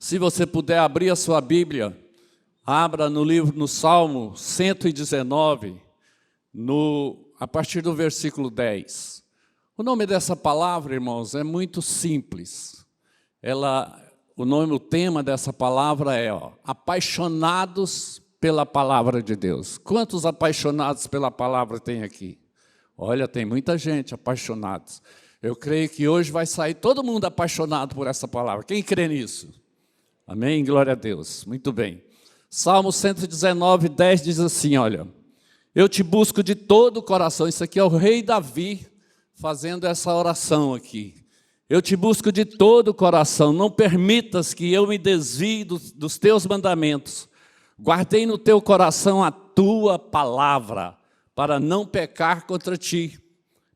Se você puder abrir a sua Bíblia, abra no Salmo 119, a partir do versículo 10. O nome dessa palavra, irmãos, é muito simples. O tema dessa palavra é apaixonados pela palavra de Deus. Quantos apaixonados pela palavra tem aqui? Olha, tem muita gente apaixonados. Eu creio que hoje vai sair todo mundo apaixonado por essa palavra. Quem crê nisso? Amém? Glória a Deus. Muito bem. Salmo 119, 10 diz assim, olha: eu te busco de todo o coração. Isso aqui é o rei Davi fazendo essa oração aqui. Eu te busco de todo o coração. Não permitas que eu me desvie dos teus mandamentos. Guardei no teu coração a tua palavra, para não pecar contra ti.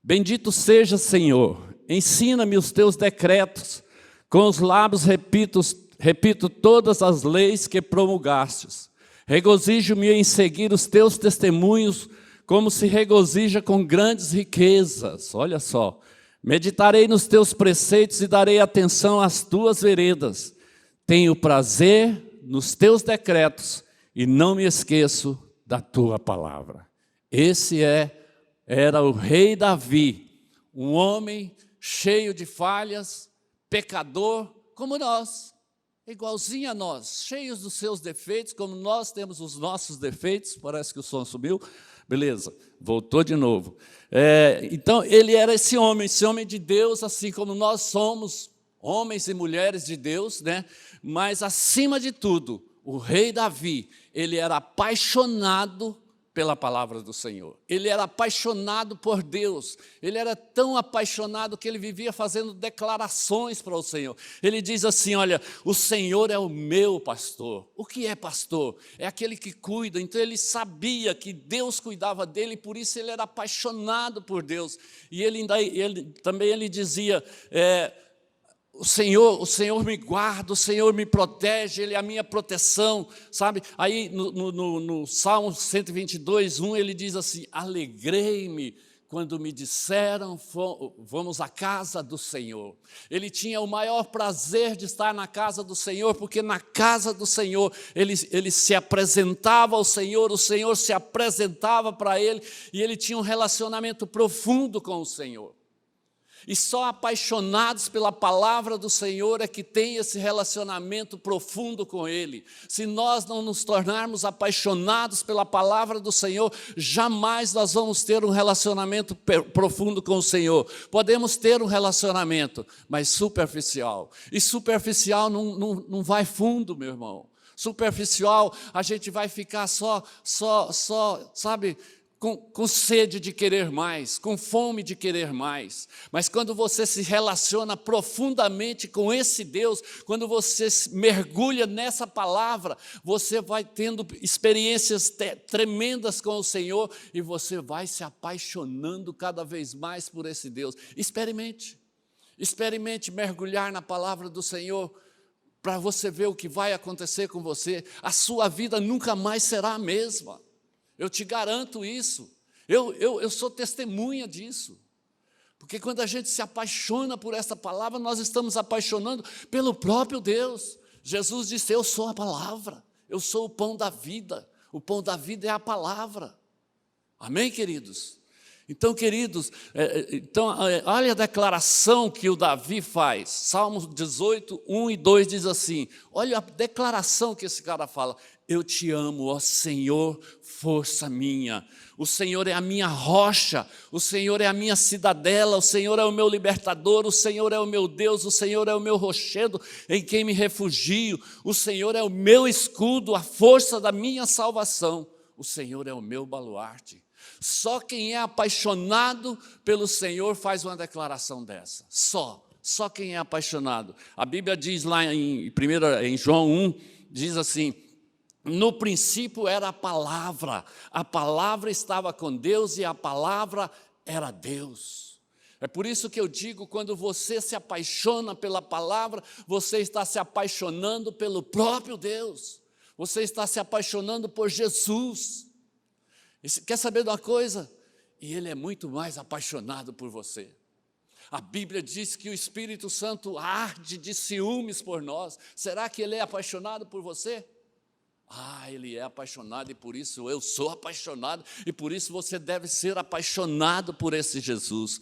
Bendito seja, Senhor. Ensina-me os teus decretos. Com os lábios repito todas as leis que promulgastes. Regozijo-me em seguir os teus testemunhos, como se regozija com grandes riquezas. Olha só. Meditarei nos teus preceitos e darei atenção às tuas veredas. Tenho prazer nos teus decretos e não me esqueço da tua palavra. Esse era o rei Davi, um homem cheio de falhas, pecador como nós, igualzinho a nós, cheios dos seus defeitos, como nós temos os nossos defeitos. Parece que o som subiu. Beleza, voltou de novo. Então, ele era esse homem de Deus, assim como nós somos homens e mulheres de Deus, né? Mas, acima de tudo, o rei Davi, ele era apaixonado pela palavra do Senhor. Ele era apaixonado por Deus. Ele era tão apaixonado que ele vivia fazendo declarações para o Senhor. Ele diz assim, olha, o Senhor é o meu pastor. O que é pastor? É aquele que cuida. Então ele sabia que Deus cuidava dele, e por isso ele era apaixonado por Deus. E ele também dizia, o Senhor me guarda, o Senhor me protege, Ele é a minha proteção, sabe? Aí no Salmo 122, 1, ele diz assim, alegrei-me quando me disseram, vamos à casa do Senhor. Ele tinha o maior prazer de estar na casa do Senhor, porque na casa do Senhor ele se apresentava ao Senhor, o Senhor se apresentava para ele, e ele tinha um relacionamento profundo com o Senhor. E só apaixonados pela palavra do Senhor é que tem esse relacionamento profundo com Ele. Se nós não nos tornarmos apaixonados pela palavra do Senhor, jamais nós vamos ter um relacionamento profundo com o Senhor. Podemos ter um relacionamento, mas superficial. E superficial não vai fundo, meu irmão. Superficial, a gente vai ficar só, sabe, com sede de querer mais, com fome de querer mais. Mas quando você se relaciona profundamente com esse Deus, quando você mergulha nessa palavra, você vai tendo experiências tremendas com o Senhor, e você vai se apaixonando cada vez mais por esse Deus. Experimente mergulhar na palavra do Senhor, para você ver o que vai acontecer com você. A sua vida nunca mais será a mesma. Eu te garanto isso, eu sou testemunha disso, porque quando a gente se apaixona por essa palavra, nós estamos apaixonando pelo próprio Deus. Jesus disse, eu sou a palavra, eu sou o pão da vida é a palavra. Amém, queridos? Então, queridos, olha a declaração que o Davi faz. Salmos 18, 1 e 2 diz assim, olha a declaração que esse cara fala: eu te amo, ó Senhor, força minha. O Senhor é a minha rocha, o Senhor é a minha cidadela, o Senhor é o meu libertador, o Senhor é o meu Deus, o Senhor é o meu rochedo em quem me refugio, o Senhor é o meu escudo, a força da minha salvação, o Senhor é o meu baluarte. Só quem é apaixonado pelo Senhor faz uma declaração dessa, só quem é apaixonado. A Bíblia diz lá em João 1, diz assim, no princípio era a palavra estava com Deus e a palavra era Deus. É por isso que eu digo, quando você se apaixona pela palavra, você está se apaixonando pelo próprio Deus, você está se apaixonando por Jesus. E quer saber de uma coisa? E Ele é muito mais apaixonado por você. A Bíblia diz que o Espírito Santo arde de ciúmes por nós. Será que Ele é apaixonado por você? Ele é apaixonado e por isso eu sou apaixonado. E por isso você deve ser apaixonado por esse Jesus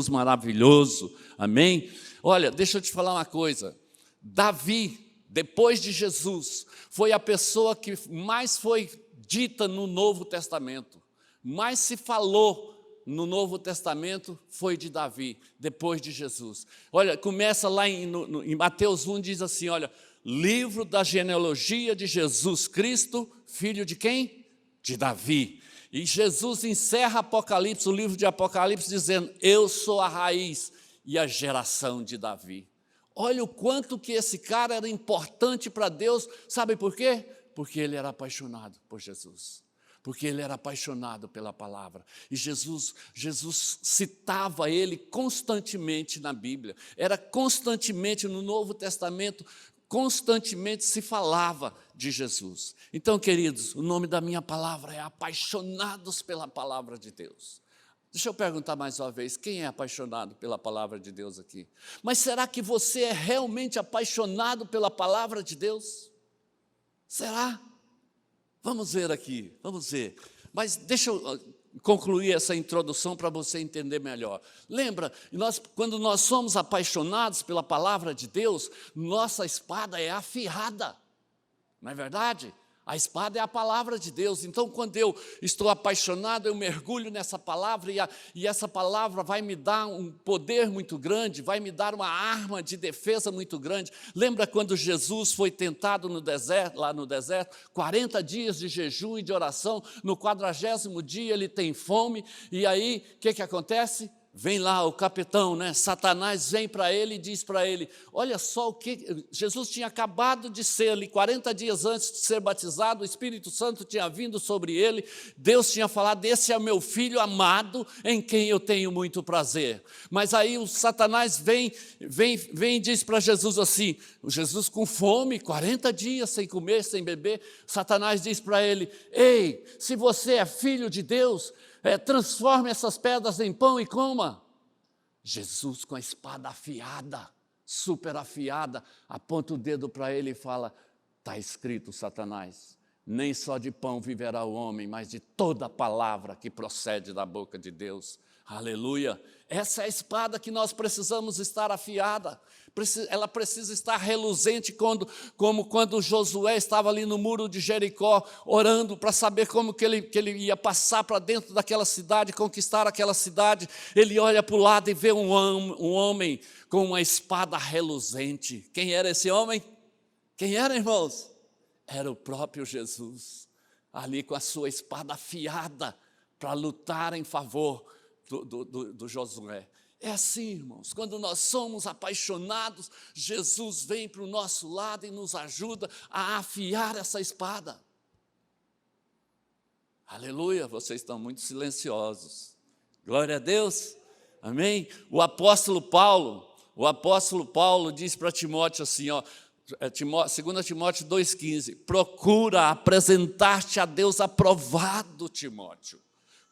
maravilhoso. Amém? Olha, deixa eu te falar uma coisa. Davi, depois de Jesus, foi a pessoa que mais foi dita no Novo Testamento. Mais se falou no Novo Testamento foi de Davi, depois de Jesus. Olha, começa lá em Mateus 1, diz assim, olha, livro da genealogia de Jesus Cristo, filho de quem? De Davi. E Jesus encerra Apocalipse, o livro de Apocalipse, dizendo, eu sou a raiz e a geração de Davi. Olha o quanto que esse cara era importante para Deus, sabe por quê? Porque ele era apaixonado por Jesus. Porque ele era apaixonado pela palavra. E Jesus citava ele constantemente na Bíblia. Era constantemente no Novo Testamento, constantemente se falava de Jesus. Então, queridos, o nome da minha palavra é apaixonados pela palavra de Deus. Deixa eu perguntar mais uma vez, quem é apaixonado pela palavra de Deus aqui? Mas será que você é realmente apaixonado pela palavra de Deus? Será? Vamos ver aqui, vamos ver. Mas deixa eu concluir essa introdução para você entender melhor. Lembra, quando nós somos apaixonados pela palavra de Deus, nossa espada é afiada, não é verdade? A espada é a palavra de Deus. Então, quando eu estou apaixonado, eu mergulho nessa palavra e essa palavra vai me dar um poder muito grande, vai me dar uma arma de defesa muito grande. Lembra quando Jesus foi tentado no deserto, lá no deserto, 40 dias de jejum e de oração, no 40º dia ele tem fome, e aí, o que acontece? Vem lá o capitão, né? Satanás vem para ele e diz para ele, olha só o que Jesus tinha acabado de ser ali, 40 dias antes de ser batizado, o Espírito Santo tinha vindo sobre ele, Deus tinha falado, esse é o meu filho amado, em quem eu tenho muito prazer. Mas aí o Satanás vem e diz para Jesus assim, Jesus com fome, 40 dias sem comer, sem beber, Satanás diz para ele, ei, se você é filho de Deus, transforme essas pedras em pão e coma. Jesus com a espada afiada, super afiada, aponta o dedo para ele e fala, está escrito, Satanás, nem só de pão viverá o homem, mas de toda palavra que procede da boca de Deus. Aleluia! Essa é a espada que nós precisamos estar afiada. Ela precisa estar reluzente, como quando Josué estava ali no muro de Jericó, orando para saber como que ele ia passar para dentro daquela cidade, conquistar aquela cidade. Ele olha para o lado e vê um homem com uma espada reluzente. Quem era esse homem? Quem era, irmãos? Era o próprio Jesus, ali com a sua espada afiada, para lutar em favor do Josué. É assim, irmãos, quando nós somos apaixonados, Jesus vem para o nosso lado e nos ajuda a afiar essa espada. Aleluia, vocês estão muito silenciosos. Glória a Deus, amém? O apóstolo Paulo diz para Timóteo assim, ó, 2 Timóteo 2,15, procura apresentar-te a Deus aprovado, Timóteo,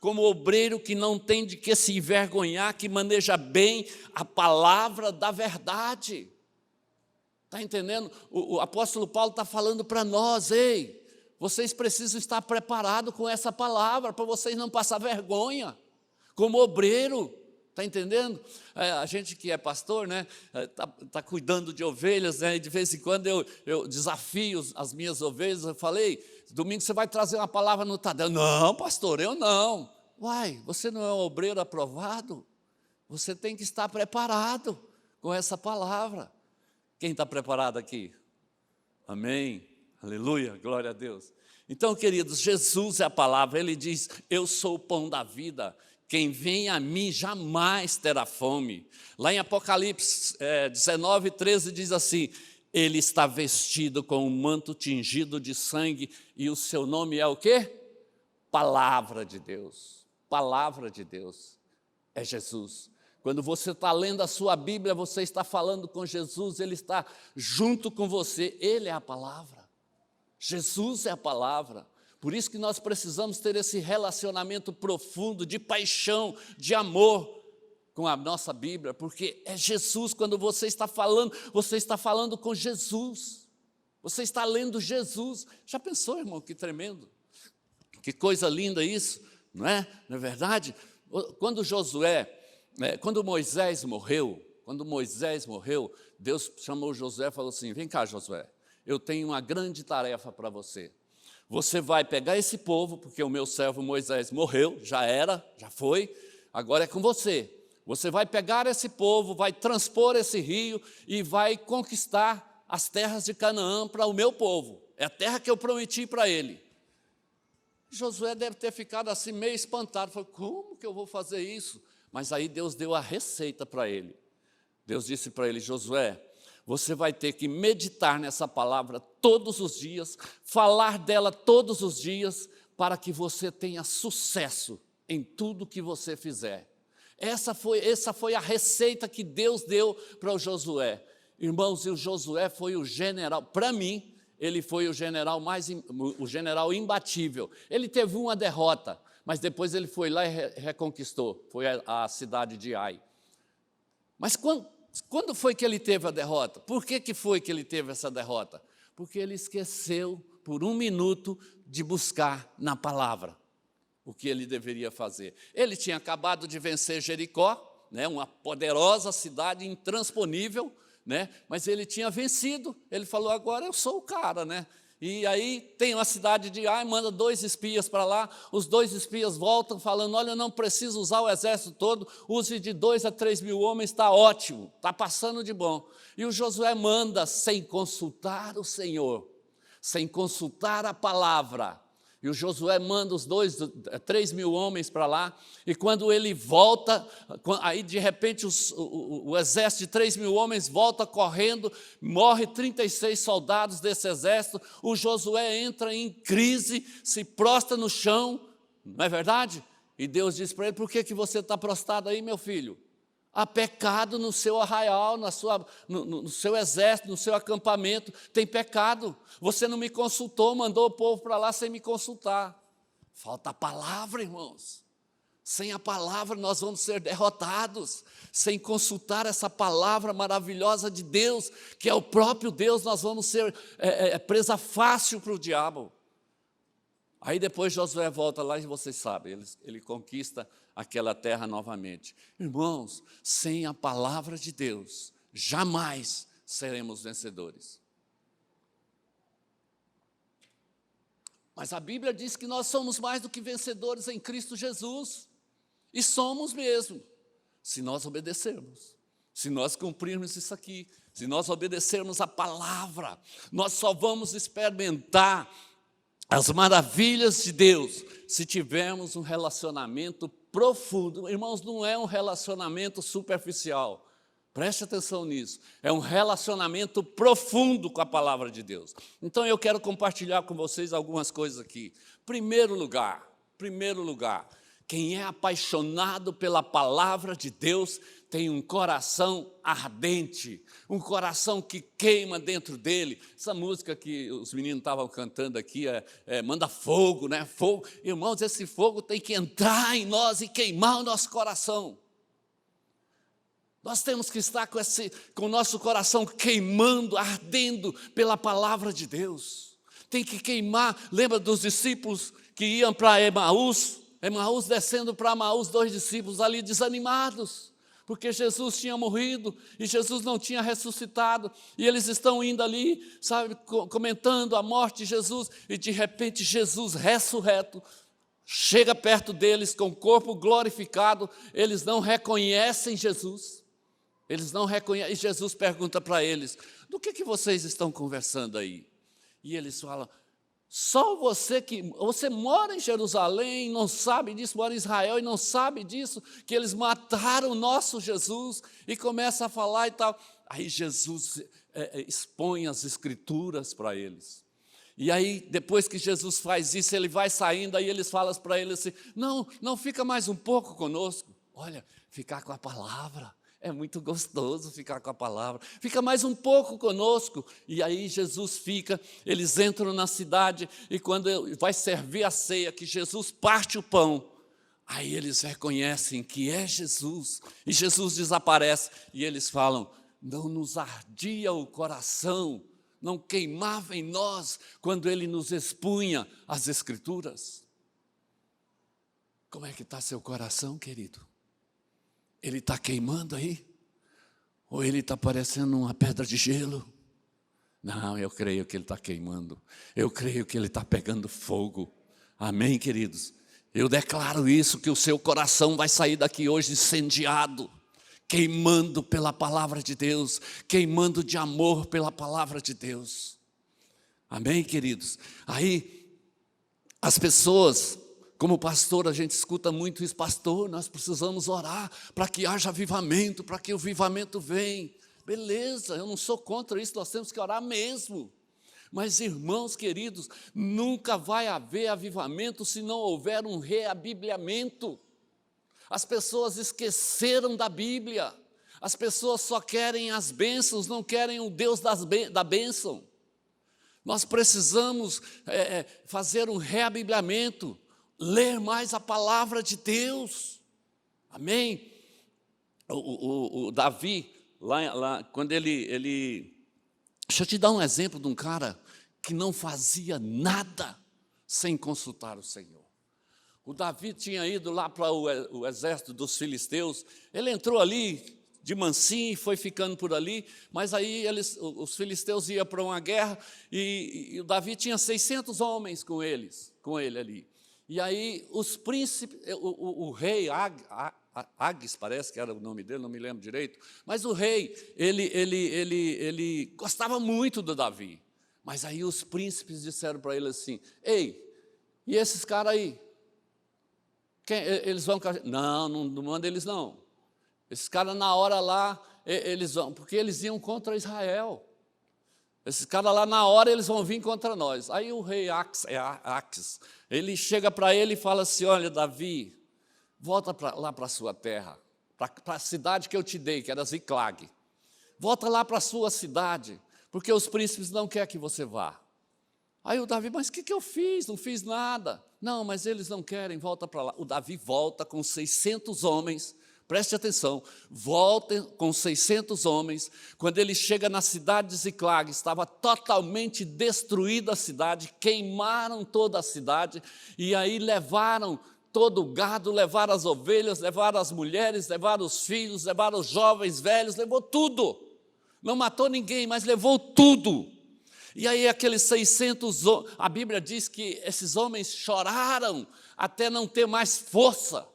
como obreiro que não tem de que se envergonhar, que maneja bem a palavra da verdade. Está entendendo? O apóstolo Paulo está falando para nós, ei, vocês precisam estar preparados com essa palavra, para vocês não passar vergonha, como obreiro. Está entendendo? A gente que é pastor, né, tá cuidando de ovelhas, né, e de vez em quando eu desafio as minhas ovelhas. Eu falei, domingo você vai trazer uma palavra no Tadel. Não, pastor, eu não. Uai, você não é um obreiro aprovado? Você tem que estar preparado com essa palavra. Quem está preparado aqui? Amém, aleluia, glória a Deus. Então, queridos, Jesus é a palavra, Ele diz, eu sou o pão da vida. Quem vem a mim jamais terá fome. Lá em Apocalipse 19:13 diz assim, ele está vestido com um manto tingido de sangue e o seu nome é o quê? Palavra de Deus. Palavra de Deus é Jesus. Quando você está lendo a sua Bíblia, você está falando com Jesus, Ele está junto com você, Ele é a palavra. Jesus é a palavra. Por isso que nós precisamos ter esse relacionamento profundo, de paixão, de amor com a nossa Bíblia, porque é Jesus. Quando você está falando com Jesus. Você está lendo Jesus. Já pensou, irmão, que tremendo? Que coisa linda isso, não é? Não é verdade? Quando Moisés morreu, Deus chamou Josué e falou assim: vem cá, Josué, eu tenho uma grande tarefa para você. Você vai pegar esse povo, porque o meu servo Moisés morreu, já era, já foi, agora é com você. Você vai pegar esse povo, vai transpor esse rio e vai conquistar as terras de Canaã para o meu povo. É a terra que eu prometi para ele. Josué deve ter ficado assim meio espantado. Falou: como que eu vou fazer isso? Mas aí Deus deu a receita para ele. Deus disse para ele: Josué, você vai ter que meditar nessa palavra todos os dias, falar dela todos os dias, para que você tenha sucesso em tudo que você fizer. Essa foi a receita que Deus deu para o Josué. Irmãos, e o Josué foi o general, para mim, ele foi o general imbatível. Ele teve uma derrota, mas depois ele foi lá e reconquistou, foi a cidade de Ai. Mas quando foi que ele teve a derrota? Por que foi que ele teve essa derrota? Porque ele esqueceu por um minuto de buscar na palavra o que ele deveria fazer. Ele tinha acabado de vencer Jericó, né, uma poderosa cidade intransponível, né, mas ele tinha vencido. Ele falou: agora eu sou o cara, né? E aí tem uma cidade de Ai, manda 2 espias para lá, os 2 espias voltam falando: olha, eu não preciso usar o exército todo, use de 2 a 3 mil homens, está ótimo, está passando de bom. E o Josué manda sem consultar o Senhor, sem consultar a palavra. E o Josué manda os 3 mil homens para lá, e quando ele volta, aí de repente o exército de 3 mil homens volta correndo, morre 36 soldados desse exército. O Josué entra em crise, se prostra no chão, não é verdade? E Deus diz para ele: por que você está prostrado aí, meu filho? Há pecado no seu arraial, no seu exército, no seu acampamento, tem pecado. Você não me consultou, mandou o povo para lá sem me consultar. Falta a palavra, irmãos. Sem a palavra nós vamos ser derrotados. Sem consultar essa palavra maravilhosa de Deus, que é o próprio Deus, nós vamos ser presa fácil para o diabo. Aí depois Josué volta lá e vocês sabem, ele conquista aquela terra novamente. Irmãos, sem a palavra de Deus, jamais seremos vencedores. Mas a Bíblia diz que nós somos mais do que vencedores em Cristo Jesus. E somos mesmo, se nós obedecermos. Se nós cumprirmos isso aqui, se nós obedecermos a palavra, nós só vamos experimentar as maravilhas de Deus se tivermos um relacionamento profundo. Irmãos, não é um relacionamento superficial. Preste atenção nisso. É um relacionamento profundo com a palavra de Deus. Então eu quero compartilhar com vocês algumas coisas aqui. Primeiro lugar, quem é apaixonado pela palavra de Deus tem um coração ardente, um coração que queima dentro dele. Essa música que os meninos estavam cantando aqui, manda fogo, né? Fogo. Irmãos, esse fogo tem que entrar em nós e queimar o nosso coração. Nós temos que estar com o nosso coração queimando, ardendo pela palavra de Deus. Tem que queimar. Lembra dos discípulos que iam para Emaús? Emaús descendo para Emaús, 2 discípulos ali desanimados, porque Jesus tinha morrido e Jesus não tinha ressuscitado. E eles estão indo ali, sabe, comentando a morte de Jesus. E de repente Jesus ressurreto chega perto deles com o corpo glorificado. Eles não reconhecem Jesus. Eles não reconhecem. E Jesus pergunta para eles: do que vocês estão conversando aí? E eles falam: só você mora em Jerusalém, não sabe disso, mora em Israel e não sabe disso, que eles mataram o nosso Jesus. E começa a falar e tal. Aí Jesus expõe as escrituras para eles. E aí, depois que Jesus faz isso, ele vai saindo, aí eles falam para ele assim: não fica mais um pouco conosco. Olha, ficar com a palavra. É muito gostoso ficar com a palavra. Fica mais um pouco conosco. E aí Jesus fica, eles entram na cidade, e quando vai servir a ceia, que Jesus parte o pão, Aí eles reconhecem que é Jesus, e Jesus desaparece, e eles falam: não nos ardia o coração, não queimava em nós, quando Ele nos expunha as Escrituras. Como é que está seu coração, querido? Ele está queimando aí? Ou ele está parecendo uma pedra de gelo? Não, eu creio que ele está queimando, eu creio que ele está pegando fogo. Amém, queridos? Eu declaro isso, que o seu coração vai sair daqui hoje incendiado, queimando pela palavra de Deus, queimando de amor pela palavra de Deus. Amém, queridos? Aí, as pessoas, como pastor, a gente escuta muito isso: pastor, nós precisamos orar para que haja avivamento, para que o avivamento venha. Beleza, eu não sou contra isso, nós temos que orar mesmo. Mas, irmãos queridos, nunca vai haver avivamento se não houver um reabibliamento. As pessoas esqueceram da Bíblia, as pessoas só querem as bênçãos, não querem o Deus da bênção. Nós precisamos fazer um reabibliamento, ler mais a palavra de Deus. Amém? O Davi, lá quando ele... Deixa eu te dar um exemplo de um cara que não fazia nada sem consultar o Senhor. O Davi tinha ido lá para o exército dos filisteus, ele entrou ali de mansinho e foi ficando por ali, mas aí os filisteus iam para uma guerra e o Davi tinha 600 homens com ele ali. E aí os príncipes, o rei Agis, parece que era o nome dele, não me lembro direito, mas o rei, ele gostava muito do Davi. Mas aí os príncipes disseram para ele assim: ei, e esses caras aí? Eles vão... Não manda eles não. Esses caras na hora lá, eles vão, porque eles iam contra Israel. Esses caras lá na hora eles vão vir contra nós. Aí o rei Axis, ele chega para ele e fala assim: olha, Davi, volta lá para a sua terra, para a cidade que eu te dei, que era Ziclag. Volta lá para a sua cidade, porque os príncipes não querem que você vá. Aí o Davi: mas o que eu fiz? Não fiz nada. Não, mas eles não querem, volta para lá. O Davi volta com 600 homens, preste atenção, volta com 600 homens. Quando ele chega na cidade de Ziclag, estava totalmente destruída a cidade, queimaram toda a cidade, e aí levaram todo o gado, levaram as ovelhas, levaram as mulheres, levaram os filhos, levaram os jovens, velhos, levou tudo. Não matou ninguém, mas levou tudo. E aí aqueles 600, a Bíblia diz que esses homens choraram até não ter mais força.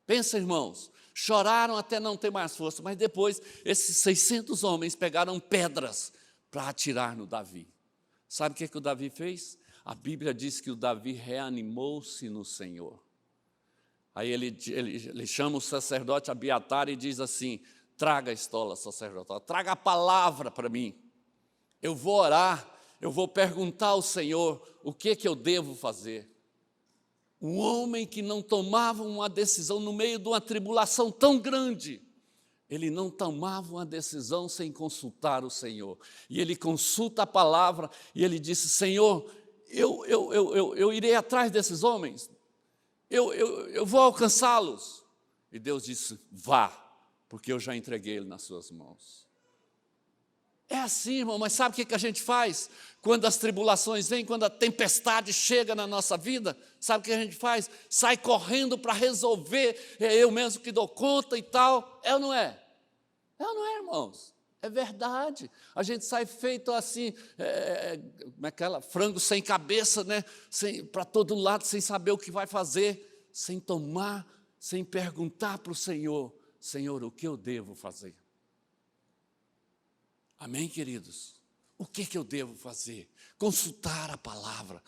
Pensa, irmãos, choraram até não ter mais força, mas depois esses 600 homens pegaram pedras para atirar no Davi. Sabe o que o Davi fez? A Bíblia diz que o Davi reanimou-se no Senhor. Aí ele chama o sacerdote Abiatar e diz assim: traga a estola sacerdotal, traga a palavra para mim. Eu vou orar, eu vou perguntar ao Senhor o que eu devo fazer. Um homem que não tomava uma decisão no meio de uma tribulação tão grande, ele não tomava uma decisão sem consultar o Senhor. E ele consulta a palavra e ele disse: Senhor, eu irei atrás desses homens, eu vou alcançá-los. E Deus disse: vá, porque eu já entreguei ele nas suas mãos. É assim, irmão, mas sabe o que a gente faz? Quando as tribulações vêm, quando a tempestade chega na nossa vida, sabe o que a gente faz? Sai correndo para resolver, é eu mesmo que dou conta e tal. É ou não é? É ou não é, irmãos? É verdade. A gente sai feito assim, frango sem cabeça, né? Para todo lado, sem saber o que vai fazer, sem tomar, sem perguntar para o Senhor: Senhor, o que eu devo fazer? Amém, queridos? O que eu devo fazer? Consultar a palavra,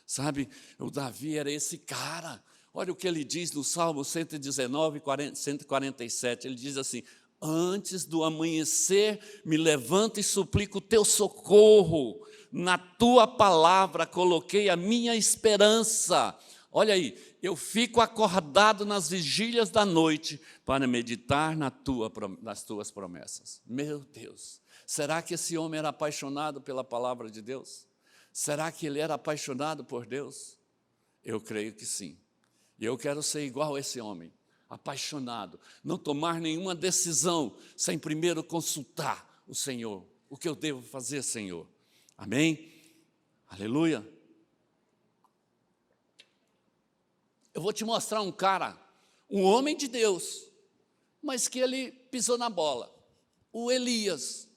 sabe? O Davi era esse cara. Olha o que ele diz no Salmo 119, 147, ele diz assim: antes do amanhecer me levanto e suplico o teu socorro, na tua palavra coloquei a minha esperança. Olha aí, eu fico acordado nas vigílias da noite para meditar nas tuas promessas. Meu Deus, será que esse homem era apaixonado pela palavra de Deus? Será que ele era apaixonado por Deus? Eu creio que sim. E eu quero ser igual a esse homem, apaixonado, não tomar nenhuma decisão sem primeiro consultar o Senhor. O que eu devo fazer, Senhor? Amém? Aleluia. Eu vou te mostrar um cara, um homem de Deus, mas que ele pisou na bola. O Elias.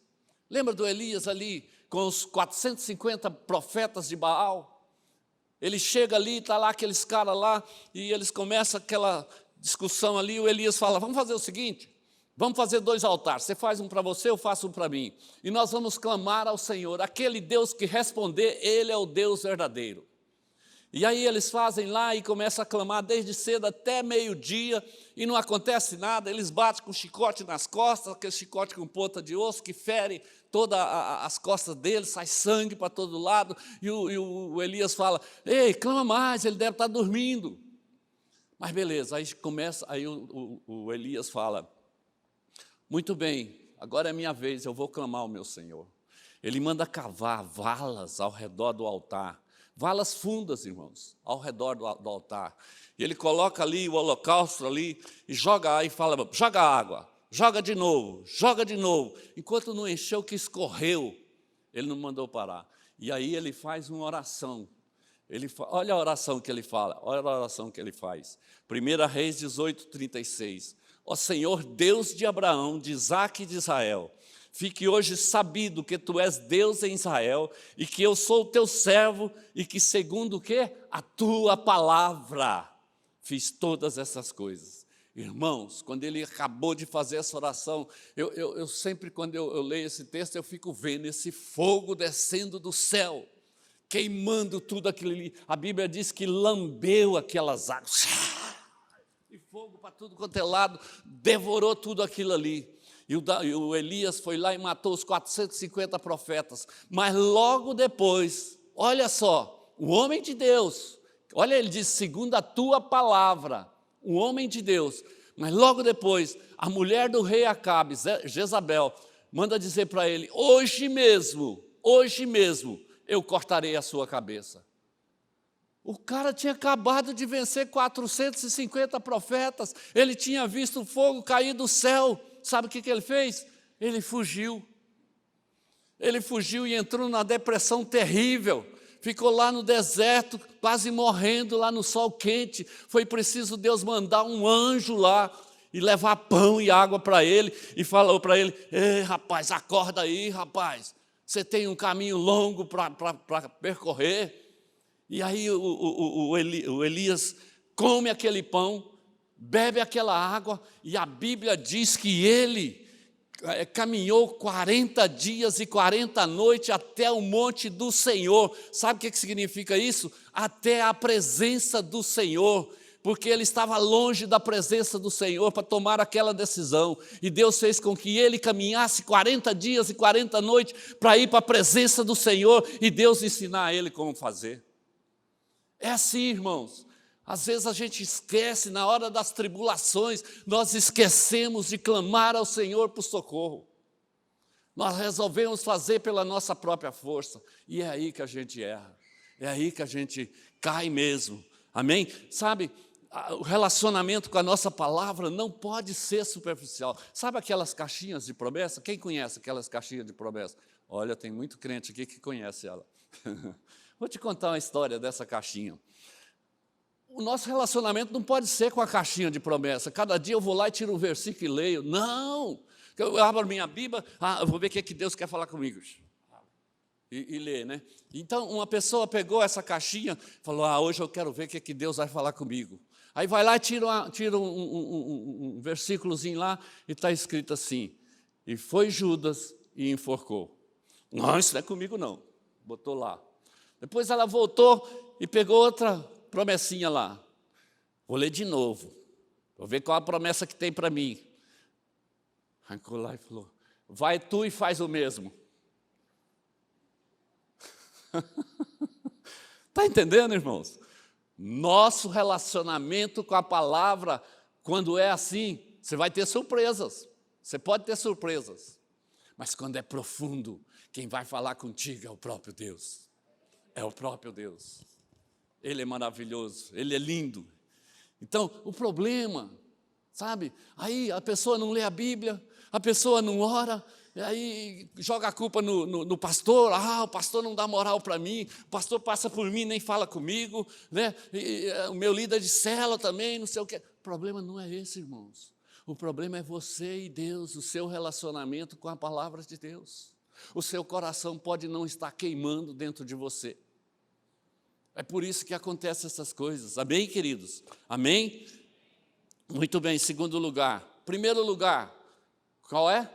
Lembra do Elias ali, com os 450 profetas de Baal? Ele chega ali, está lá aqueles caras lá, e eles começam aquela discussão ali, o Elias fala, vamos fazer o seguinte, vamos fazer 2 altares, você faz um para você, eu faço um para mim, e nós vamos clamar ao Senhor, aquele Deus que responder, Ele é o Deus verdadeiro. E aí eles fazem lá e começam a clamar desde cedo até meio-dia, e não acontece nada, eles batem com chicote nas costas, aquele chicote com ponta de osso que fere todas as costas deles, sai sangue para todo lado, e o Elias fala, ei, clama mais, ele deve estar dormindo. Mas beleza, aí começa, aí o Elias fala, muito bem, agora é minha vez, eu vou clamar ao meu Senhor. Ele manda cavar valas ao redor do altar, valas fundas, irmãos, ao redor do altar. E ele coloca ali o holocausto ali e joga aí, fala, joga água, joga de novo. Enquanto não encheu, que escorreu, ele não mandou parar. E aí ele faz uma oração. Olha a oração que ele fala, olha a oração que ele faz. 1 Reis 18:36. Ó Senhor, Deus de Abraão, de Isaque e de Israel, fique hoje sabido que tu és Deus em Israel e que eu sou o teu servo e que segundo o quê? A tua palavra fiz todas essas coisas. Irmãos, quando ele acabou de fazer essa oração, eu sempre, quando eu leio esse texto, eu fico vendo esse fogo descendo do céu, queimando tudo aquilo ali. A Bíblia diz que lambeu aquelas águas, e fogo para tudo quanto é lado, devorou tudo aquilo ali. E o Elias foi lá e matou os 450 profetas. Mas logo depois, olha só, o homem de Deus, olha, ele diz, segundo a tua palavra, o homem de Deus. Mas logo depois, a mulher do rei Acabe, Jezabel, manda dizer para ele, hoje mesmo, eu cortarei a sua cabeça. O cara tinha acabado de vencer 450 profetas, ele tinha visto o fogo cair do céu. Sabe o que ele fez? Ele fugiu e entrou numa depressão terrível, ficou lá no deserto, quase morrendo, lá no sol quente. Foi preciso Deus mandar um anjo lá, e levar pão e água para ele, e falou para ele, ei rapaz, acorda aí rapaz, você tem um caminho longo para percorrer. E aí o Elias come aquele pão, bebe aquela água, e a Bíblia diz que ele caminhou 40 dias e 40 noites até o monte do Senhor. Sabe o que significa isso? Até a presença do Senhor, porque ele estava longe da presença do Senhor para tomar aquela decisão, e Deus fez com que ele caminhasse 40 dias e 40 noites para ir para a presença do Senhor, e Deus ensinar a ele como fazer. É assim, irmãos. Às vezes a gente esquece, na hora das tribulações, nós esquecemos de clamar ao Senhor por socorro. Nós resolvemos fazer pela nossa própria força, e é aí que a gente erra, é aí que a gente cai mesmo, amém? Sabe, o relacionamento com a nossa palavra não pode ser superficial. Sabe aquelas caixinhas de promessa? Quem conhece aquelas caixinhas de promessa? Olha, tem muito crente aqui que conhece ela. Vou te contar uma história dessa caixinha. O nosso relacionamento não pode ser com a caixinha de promessa. Cada dia eu vou lá e tiro um versículo e leio. Não! Eu abro a minha Bíblia, eu vou ver o que Deus quer falar comigo. E ler, né? Então, uma pessoa pegou essa caixinha, falou, hoje eu quero ver o que Deus vai falar comigo. Aí vai lá e tira um versículozinho lá, e está escrito assim, e foi Judas e enforcou. Não, isso não é comigo não. Botou lá. Depois ela voltou e pegou outra promessinha lá. Vou ler de novo. Vou ver qual a promessa que tem para mim. Arrancou lá e falou, vai tu e faz o mesmo. Está entendendo, irmãos? Nosso relacionamento com a palavra, quando é assim, você vai ter surpresas. Você pode ter surpresas. Mas quando é profundo, quem vai falar contigo é o próprio Deus. É o próprio Deus. Ele é maravilhoso, Ele é lindo. Então, o problema, sabe? Aí a pessoa não lê a Bíblia, a pessoa não ora, aí joga a culpa no pastor. O pastor não dá moral para mim, o pastor passa por mim, nem fala comigo, né? O meu líder de célula também, não sei o quê. O problema não é esse, irmãos. O problema é você e Deus, o seu relacionamento com a palavra de Deus. O seu coração pode não estar queimando dentro de você. É por isso que acontecem essas coisas. Amém, queridos? Amém? Muito bem, segundo lugar. Primeiro lugar, qual é?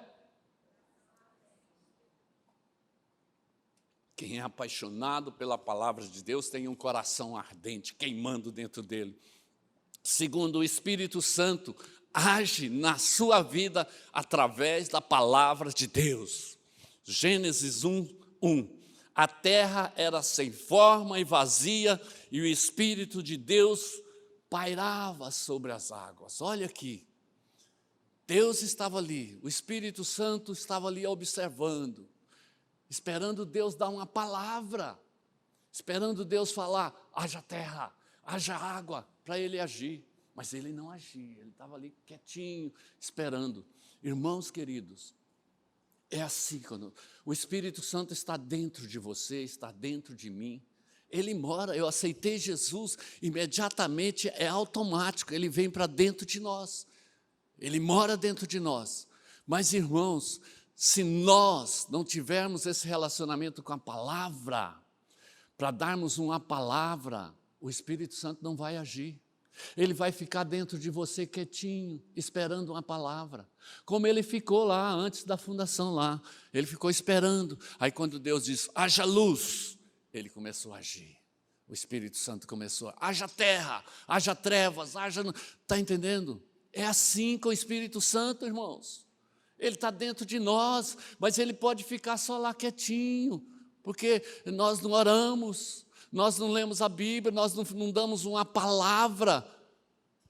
Quem é apaixonado pela palavra de Deus tem um coração ardente, queimando dentro dele. Segundo, o Espírito Santo age na sua vida através da palavra de Deus. Gênesis 1:1. A terra era sem forma e vazia, e o Espírito de Deus pairava sobre as águas. Olha aqui, Deus estava ali, o Espírito Santo estava ali observando, esperando Deus dar uma palavra, esperando Deus falar, haja terra, haja água, para ele agir. Mas ele não agia, ele estava ali quietinho, esperando. Irmãos queridos, é assim quando o Espírito Santo está dentro de você, está dentro de mim. Ele mora, eu aceitei Jesus, imediatamente é automático, ele vem para dentro de nós. Ele mora dentro de nós. Mas, irmãos, se nós não tivermos esse relacionamento com a palavra, para darmos uma palavra, o Espírito Santo não vai agir. Ele vai ficar dentro de você quietinho, esperando uma palavra. Como ele ficou lá, antes da fundação lá. Ele ficou esperando. Aí quando Deus diz, haja luz, ele começou a agir. O Espírito Santo começou a, haja terra, haja trevas, haja... Está entendendo? É assim com o Espírito Santo, irmãos. Ele está dentro de nós, mas ele pode ficar só lá quietinho, porque nós não oramos, nós não lemos a Bíblia, nós não damos uma palavra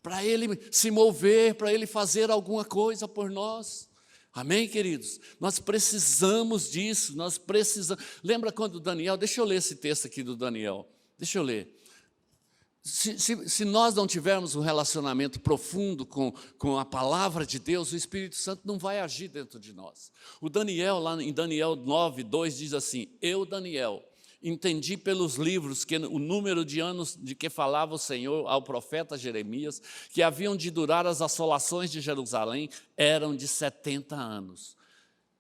para ele se mover, para ele fazer alguma coisa por nós. Amém, queridos? Nós precisamos disso, nós precisamos. Lembra quando Daniel, deixa eu ler esse texto aqui do Daniel, deixa eu ler. Se nós não tivermos um relacionamento profundo com a palavra de Deus, o Espírito Santo não vai agir dentro de nós. O Daniel, lá em Daniel 9:2, diz assim, eu, Daniel, entendi pelos livros que o número de anos de que falava o Senhor ao profeta Jeremias, que haviam de durar as assolações de Jerusalém, eram de 70 anos.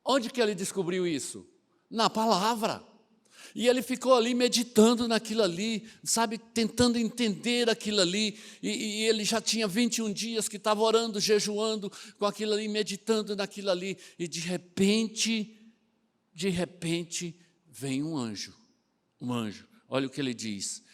Onde que ele descobriu isso? Na palavra. E ele ficou ali meditando naquilo ali, sabe, tentando entender aquilo ali, e ele já tinha 21 dias que estava orando, jejuando com aquilo ali, meditando naquilo ali, e de repente, vem um anjo, olha o que ele diz,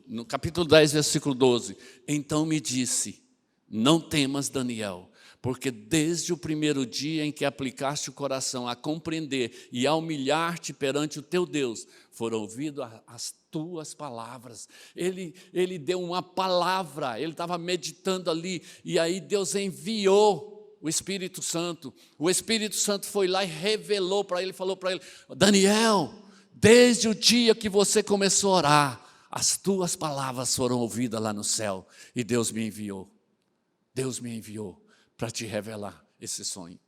no capítulo 10, versículo 12, então me disse, não temas, Daniel, porque desde o primeiro dia em que aplicaste o coração a compreender e a humilhar-te perante o teu Deus, foram ouvidas as tuas palavras. Ele deu uma palavra, ele estava meditando ali, e aí Deus enviou o Espírito Santo. O Espírito Santo foi lá e revelou para ele, falou para ele, Daniel, desde o dia que você começou a orar, as tuas palavras foram ouvidas lá no céu, e Deus me enviou para te revelar esse sonho.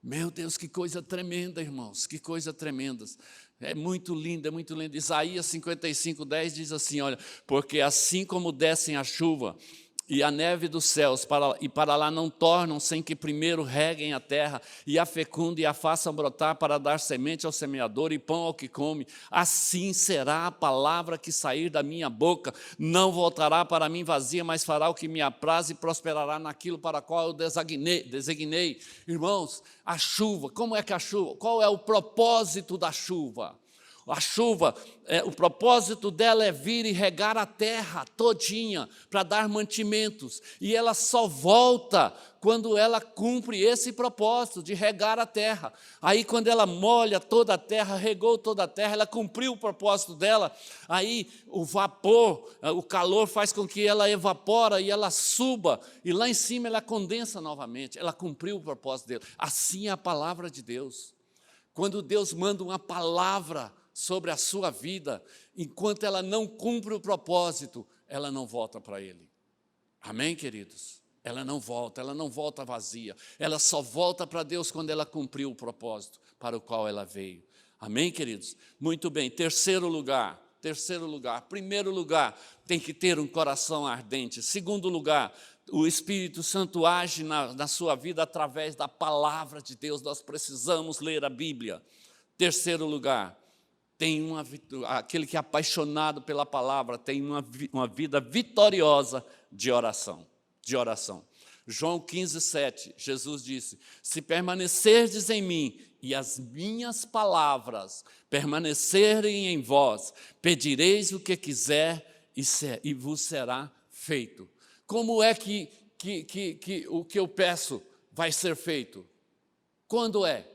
Meu Deus, que coisa tremenda, irmãos, que coisa tremenda. É muito lindo, é muito lindo. Isaías 55:10 diz assim, olha, porque assim como descem a chuva e a neve dos céus, para lá não tornam sem que primeiro reguem a terra, e a fecundem e a façam brotar para dar semente ao semeador e pão ao que come, assim será a palavra que sair da minha boca, não voltará para mim vazia, mas fará o que me apraz e prosperará naquilo para qual eu designei. Irmãos, a chuva, como é que a chuva, qual é o propósito da chuva? A chuva, o propósito dela é vir e regar a terra todinha para dar mantimentos. E ela só volta quando ela cumpre esse propósito de regar a terra. Aí quando ela molha toda a terra, regou toda a terra, ela cumpriu o propósito dela. Aí o vapor, o calor faz com que ela evapora e ela suba. E lá em cima ela condensa novamente. Ela cumpriu o propósito dela. Assim é a palavra de Deus. Quando Deus manda uma palavra sobre a sua vida, enquanto ela não cumpre o propósito, ela não volta para Ele. Amém, queridos? Ela não volta vazia. Ela só volta para Deus quando ela cumpriu o propósito para o qual ela veio. Amém, queridos? Muito bem, terceiro lugar. Primeiro lugar, tem que ter um coração ardente. Segundo lugar, o Espírito Santo age na sua vida através da palavra de Deus. Nós precisamos ler a Bíblia. Terceiro lugar, aquele que é apaixonado pela palavra tem uma vida vitoriosa de oração. João 15:7, Jesus disse: se permanecerdes em mim e as minhas palavras permanecerem em vós, pedireis o que quiser e vos será feito. Como é que o que eu peço vai ser feito? Quando é?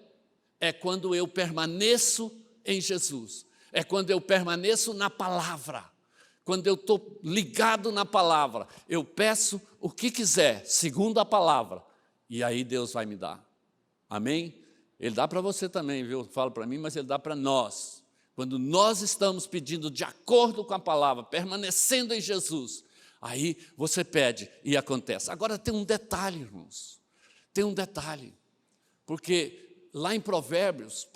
É quando eu permaneço em Jesus. É quando eu permaneço na palavra. Quando eu estou ligado na palavra, eu peço o que quiser, segundo a palavra, e aí Deus vai me dar. Amém? Ele dá para você também, viu? Fala para mim, mas Ele dá para nós. Quando nós estamos pedindo de acordo com a palavra, permanecendo em Jesus, aí você pede e acontece. Agora tem um detalhe, irmãos. Tem um detalhe. Porque lá em Provérbios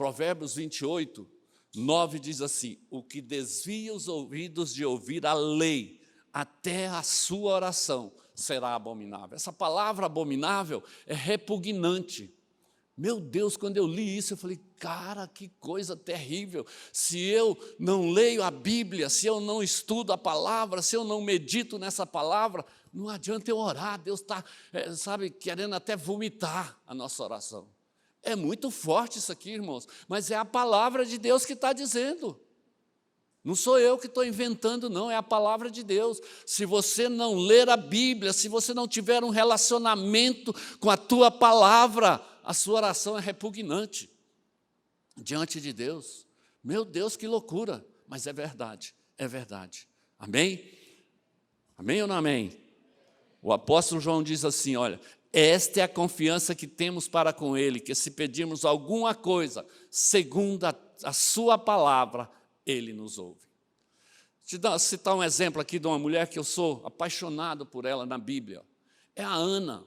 28, 9 diz assim: o que desvia os ouvidos de ouvir a lei até a sua oração será abominável. Essa palavra abominável é repugnante. Meu Deus, quando eu li isso, eu falei, cara, que coisa terrível. Se eu não leio a Bíblia, se eu não estudo a palavra, se eu não medito nessa palavra, não adianta eu orar. Deus está, querendo até vomitar a nossa oração. É muito forte isso aqui, irmãos, mas é a palavra de Deus que está dizendo. Não sou eu que estou inventando, não, é a palavra de Deus. Se você não ler a Bíblia, se você não tiver um relacionamento com a tua palavra, a sua oração é repugnante diante de Deus. Meu Deus, que loucura, mas é verdade, é verdade. Amém? Amém ou não amém? O apóstolo João diz assim, olha, esta é a confiança que temos para com Ele, que se pedirmos alguma coisa, segundo a sua palavra, Ele nos ouve. Vou citar um exemplo aqui de uma mulher que eu sou apaixonado por ela na Bíblia. É a Ana.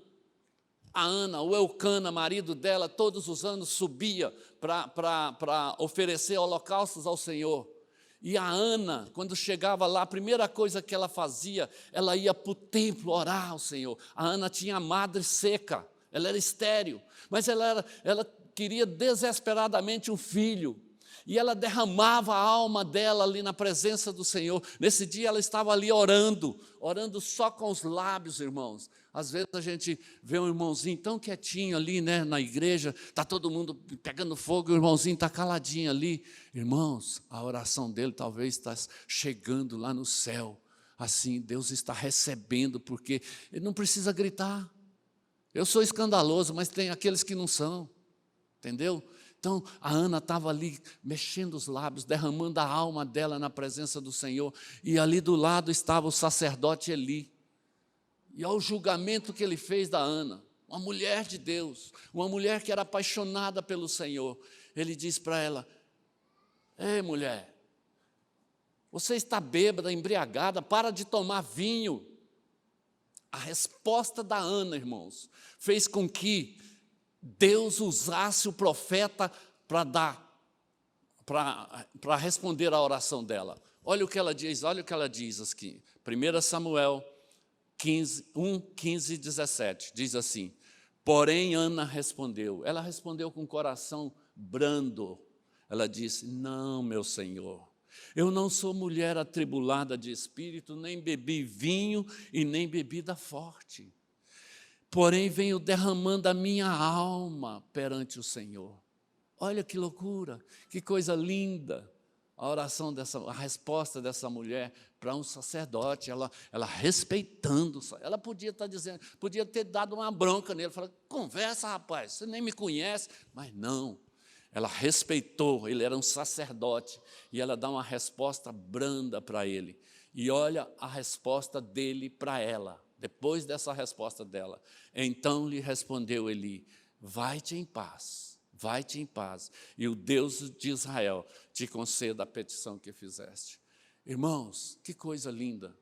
A Ana, o Eucana, marido dela, todos os anos subia para oferecer holocaustos ao Senhor. E a Ana, quando chegava lá, a primeira coisa que ela fazia, ela ia para o templo orar ao Senhor. A Ana tinha a madre seca, ela era estéril, mas ela queria desesperadamente um filho. E ela derramava a alma dela ali na presença do Senhor. Nesse dia ela estava ali orando só com os lábios, irmãos. Às vezes a gente vê um irmãozinho tão quietinho ali, né, na igreja, está todo mundo pegando fogo, e o irmãozinho está caladinho ali. Irmãos, a oração dele talvez está chegando lá no céu. Assim, Deus está recebendo, porque ele não precisa gritar. Eu sou escandaloso, mas tem aqueles que não são, entendeu? Então, a Ana estava ali mexendo os lábios, derramando a alma dela na presença do Senhor, e ali do lado estava o sacerdote Eli. E ao julgamento que ele fez da Ana, uma mulher de Deus, uma mulher que era apaixonada pelo Senhor, ele diz para ela, ei mulher, você está bêbada, embriagada, para de tomar vinho. A resposta da Ana, irmãos, fez com que Deus usasse o profeta para responder à oração dela. Olha o que ela diz aqui. 1 Samuel 15, 17, diz assim, porém Ana respondeu, ela respondeu com o coração brando, ela disse, não, meu Senhor, eu não sou mulher atribulada de espírito, nem bebi vinho e nem bebida forte, porém venho derramando a minha alma perante o Senhor. Olha que loucura, que coisa linda. A resposta dessa mulher para um sacerdote, ela respeitando, ela podia estar dizendo, podia ter dado uma bronca nele, falar, conversa rapaz, você nem me conhece, mas não, ela respeitou, ele era um sacerdote, e ela dá uma resposta branda para ele, e olha a resposta dele para ela, depois dessa resposta dela, então lhe respondeu Eli, vai-te em paz, e o Deus de Israel te conceda a petição que fizeste. Irmãos, que coisa linda,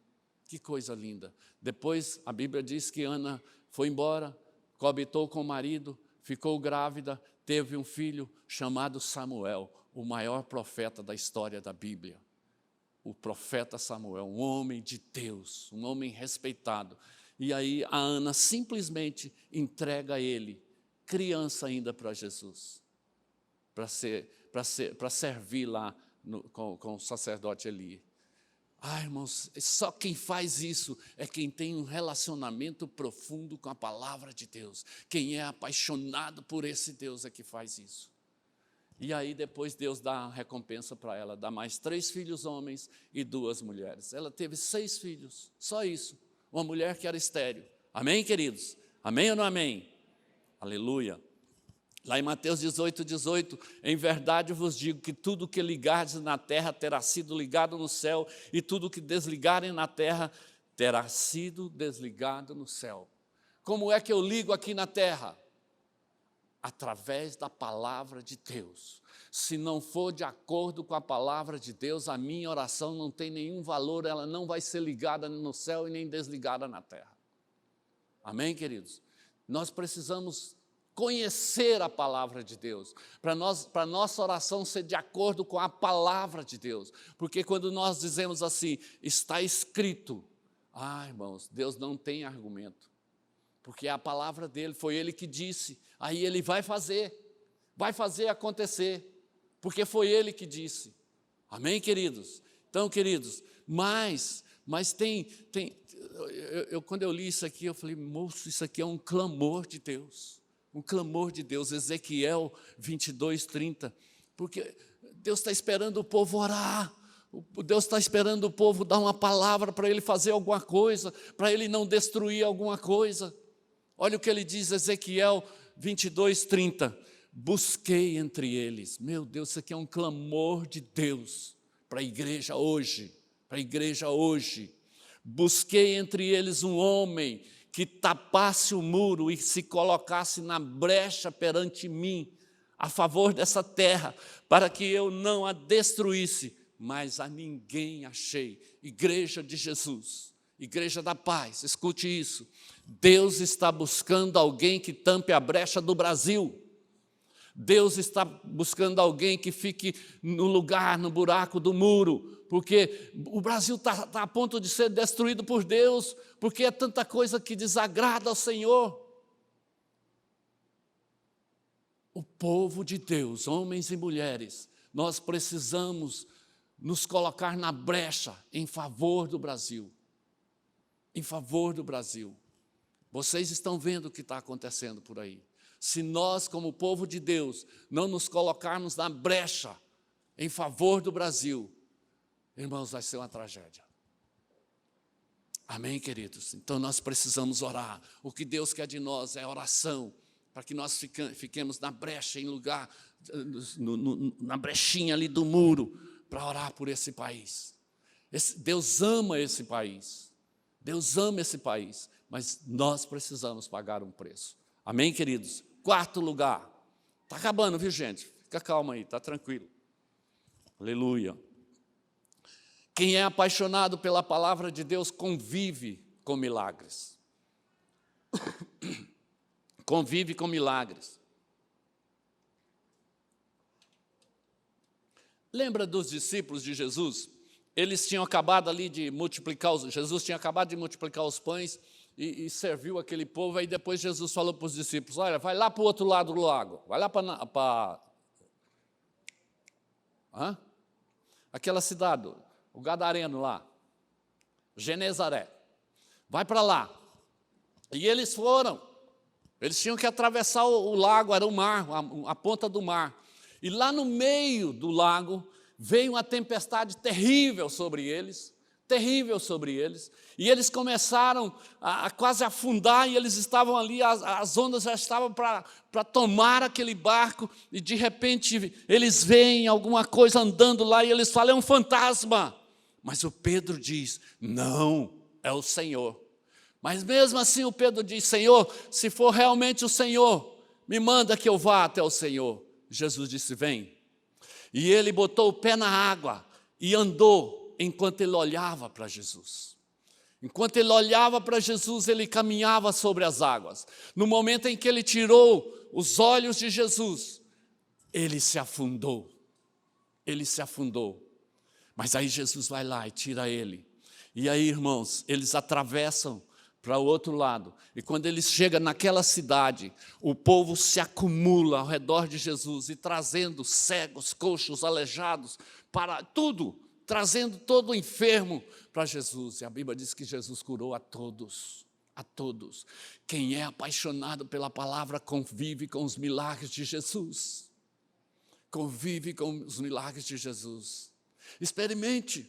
Que coisa linda. Depois a Bíblia diz que Ana foi embora, coabitou com o marido, ficou grávida, teve um filho chamado Samuel, o maior profeta da história da Bíblia. O profeta Samuel, um homem de Deus, um homem respeitado. E aí a Ana simplesmente entrega ele, criança ainda, para Jesus, para servir lá com o sacerdote Eli. Irmãos, só quem faz isso é quem tem um relacionamento profundo com a palavra de Deus. Quem é apaixonado por esse Deus é que faz isso. E aí depois Deus dá a recompensa para ela, dá mais 3 filhos homens e 2 mulheres. Ela teve 6 filhos, só isso. Uma mulher que era estéril. Amém, queridos? Amém ou não amém? Aleluia. Lá em Mateus 18, em verdade vos digo que tudo que ligardes na terra terá sido ligado no céu, e tudo que desligarem na terra terá sido desligado no céu. Como é que eu ligo aqui na terra? Através da palavra de Deus. Se não for de acordo com a palavra de Deus, a minha oração não tem nenhum valor, ela não vai ser ligada no céu e nem desligada na terra. Amém, queridos? Nós precisamos conhecer a palavra de Deus, para a nossa oração ser de acordo com a palavra de Deus, porque quando nós dizemos assim, está escrito, irmãos, Deus não tem argumento, porque a palavra dele, foi ele que disse, aí ele vai fazer acontecer, porque foi ele que disse. Amém, queridos? Então, queridos, mas quando eu li isso aqui, eu falei, moço, isso aqui é um clamor de Deus. Um clamor de Deus, Ezequiel 22:30, porque Deus está esperando o povo orar, Deus está esperando o povo dar uma palavra para ele fazer alguma coisa, para ele não destruir alguma coisa. Olha o que ele diz, Ezequiel 22:30, busquei entre eles. Meu Deus, isso aqui é um clamor de Deus para a igreja hoje, busquei entre eles um homem que tapasse o muro e se colocasse na brecha perante mim, a favor dessa terra, para que eu não a destruísse, mas a ninguém achei. Igreja de Jesus, igreja da paz, escute isso, Deus está buscando alguém que tampe a brecha do Brasil. Deus está buscando alguém que fique no lugar, no buraco do muro, porque o Brasil está a ponto de ser destruído por Deus, porque é tanta coisa que desagrada ao Senhor. O povo de Deus, homens e mulheres, nós precisamos nos colocar na brecha em favor do Brasil. Em favor do Brasil. Vocês estão vendo o que está acontecendo por aí. Se nós, como povo de Deus, não nos colocarmos na brecha em favor do Brasil, irmãos, vai ser uma tragédia. Amém, queridos? Então nós precisamos orar. O que Deus quer de nós é oração, para que nós fiquemos na brecha, em lugar, na brechinha ali do muro, para orar por esse país. Deus ama esse país. Deus ama esse país, mas nós precisamos pagar um preço. Amém, queridos? 4º lugar. Está acabando, viu, gente? Fica calma aí, está tranquilo. Aleluia. Quem é apaixonado pela palavra de Deus convive com milagres. Convive com milagres. Lembra dos discípulos de Jesus? Eles tinham acabado ali de multiplicar, Jesus tinha acabado de multiplicar os pães e serviu aquele povo, aí depois Jesus falou para os discípulos, olha, vai lá para o outro lado do lago, vai lá para aquela cidade, o Gadareno lá, Genezaré, vai para lá. E eles foram, eles tinham que atravessar o lago, era o mar, a ponta do mar. E lá no meio do lago, veio uma tempestade terrível sobre eles, e eles começaram a quase afundar, e eles estavam ali, as ondas já estavam para tomar aquele barco, e de repente eles veem alguma coisa andando lá, e eles falam, é um fantasma. Mas o Pedro diz, não, é o Senhor. Mas mesmo assim o Pedro diz, Senhor, se for realmente o Senhor, me manda que eu vá até o Senhor. Jesus disse, vem. E ele botou o pé na água e andou enquanto ele olhava para Jesus. Enquanto ele olhava para Jesus, ele caminhava sobre as águas. No momento em que ele tirou os olhos de Jesus, ele se afundou. Ele se afundou. Mas aí Jesus vai lá e tira ele. E aí, irmãos, eles atravessam para o outro lado. E quando eles chegam naquela cidade, o povo se acumula ao redor de Jesus e trazendo cegos, coxos, aleijados, para tudo, trazendo todo o enfermo para Jesus. E a Bíblia diz que Jesus curou a todos. A todos. Quem é apaixonado pela palavra convive com os milagres de Jesus. Convive com os milagres de Jesus. Experimente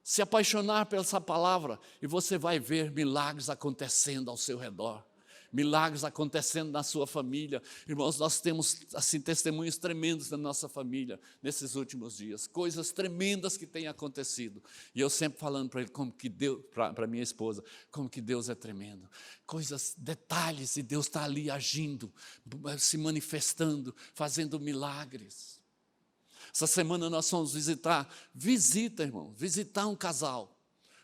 se apaixonar por essa palavra e você vai ver milagres acontecendo ao seu redor. Milagres acontecendo na sua família. Irmãos, nós temos assim testemunhos tremendos na nossa família nesses últimos dias. Coisas tremendas que têm acontecido. E eu sempre falando para ele como que Deus, para minha esposa, como que Deus é tremendo. Coisas, detalhes, e Deus está ali agindo, se manifestando, fazendo milagres. Essa semana nós fomos visitar um casal.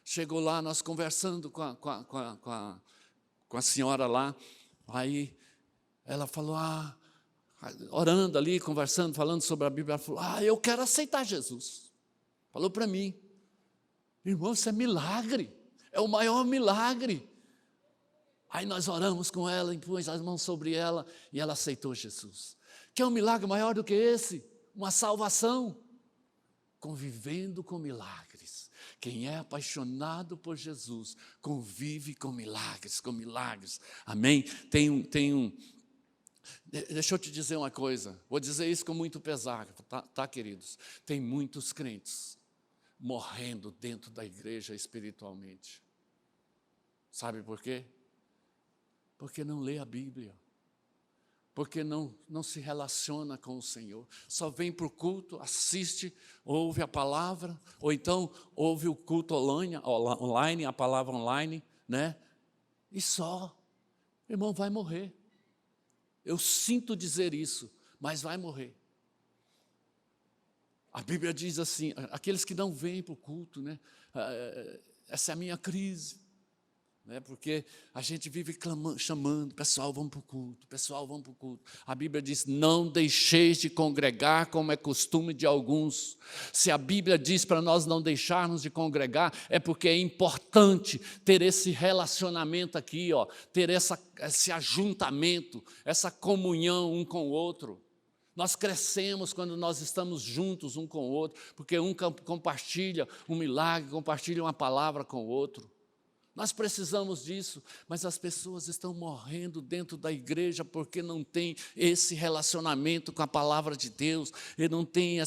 Chegou lá, nós conversando com a senhora lá, aí ela falou, orando ali, conversando, falando sobre a Bíblia, ela falou, eu quero aceitar Jesus. Falou para mim, irmão, isso é milagre, é o maior milagre. Aí nós oramos com ela, impus as mãos sobre ela, e ela aceitou Jesus. Quer um milagre maior do que esse? Uma salvação, convivendo com milagres. Quem é apaixonado por Jesus, convive com milagres, amém? Deixa eu te dizer uma coisa, vou dizer isso com muito pesar, tá, queridos? Tem muitos crentes morrendo dentro da igreja espiritualmente. Sabe por quê? Porque não lê a Bíblia. Porque não se relaciona com o Senhor. Só vem para o culto, assiste, ouve a palavra, ou então ouve o culto online, a palavra online, né? E só. Irmão, vai morrer. Eu sinto dizer isso, mas vai morrer. A Bíblia diz assim, aqueles que não vêm para o culto, né? Essa é a minha crise. Porque a gente vive chamando, pessoal, vamos para o culto, A Bíblia diz, não deixeis de congregar como é costume de alguns. Se a Bíblia diz para nós não deixarmos de congregar, é porque é importante ter esse relacionamento aqui, ter esse ajuntamento, essa comunhão um com o outro. Nós crescemos quando nós estamos juntos um com o outro, porque um compartilha um milagre, compartilha uma palavra com o outro. Nós precisamos disso, mas as pessoas estão morrendo dentro da igreja porque não tem esse relacionamento com a palavra de Deus, e não tem